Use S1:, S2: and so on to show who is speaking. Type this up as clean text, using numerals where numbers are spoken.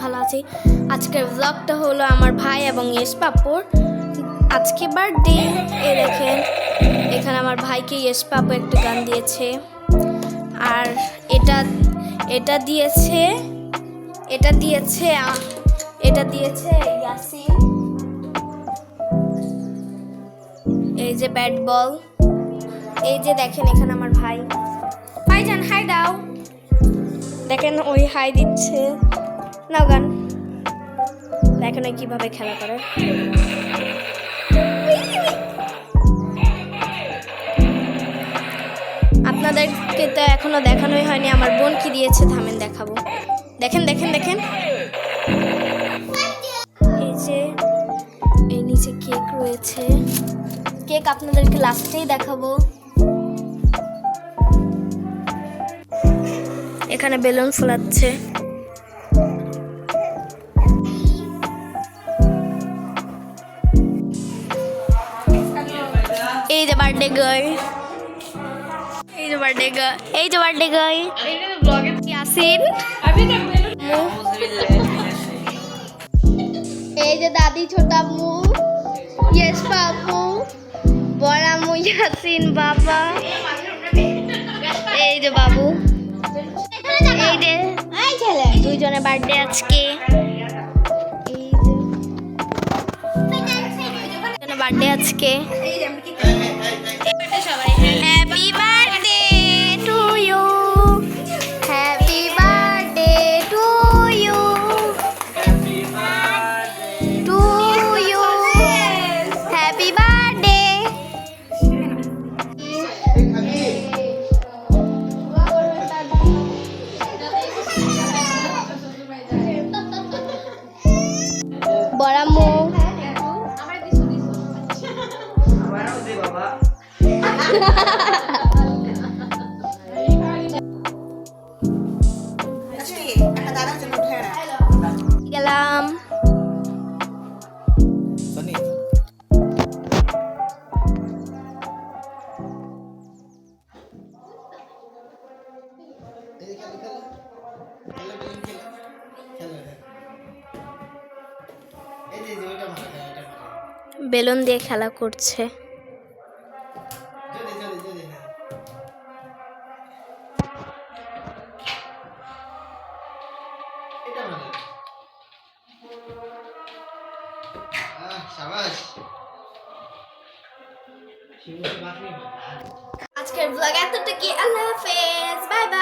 S1: ভালো আছি। আজকের ব্লগটা হলো আমার ভাই এবং ইয়েস পাপুর আজকে বার্থডে। এই দেখেন এখানে আমার ভাইকে ইয়েস পাপু একটা গান দিয়েছে, আর এটা এটা দিয়েছে এটা দিয়েছে এটা দিয়েছে ইয়াসিন। এই যে ব্যাট বল, এই যে দেখেন এখানে আমার ভাইজান হাই দাও, দেখেন ওই হাই দিচ্ছে। নাও গান দেখেন ওই কিভাবে খেলা করে। আপনাদেরকে তো এখনো দেখানোই হয়নি আমার বোন কি দিয়েছে, থামেন দেখাবো। দেখেন দেখেন দেখেন এই যে এই নিচে কেক রয়েছে, কেক আপনাদেরকে লাস্টেই দেখাবো। এখানে বেলুন ফোলাচ্ছে। এই যে বার্থডে গার্ল, এই যে বার্থডে গার্ল, এই যে বার্থডে গার্ল ইয়াসিন। এই যে দাদি ছোট আম্মু, ইয়েস পাপু, বড় আম্মু ইয়াসিন, বাবা, এই যে বাবু, এই যে দুইজনের বার্থডে আজকে। বার্থডে আজকে। Happy birthday to you, happy birthday to you, to you, happy birthday. বড়াম্মু গেলাম। বেলুন দিয়ে খেলা করছে। আজকের ব্লগ এতটুকু। আল্লাহ হাফেজ, বাই বাই।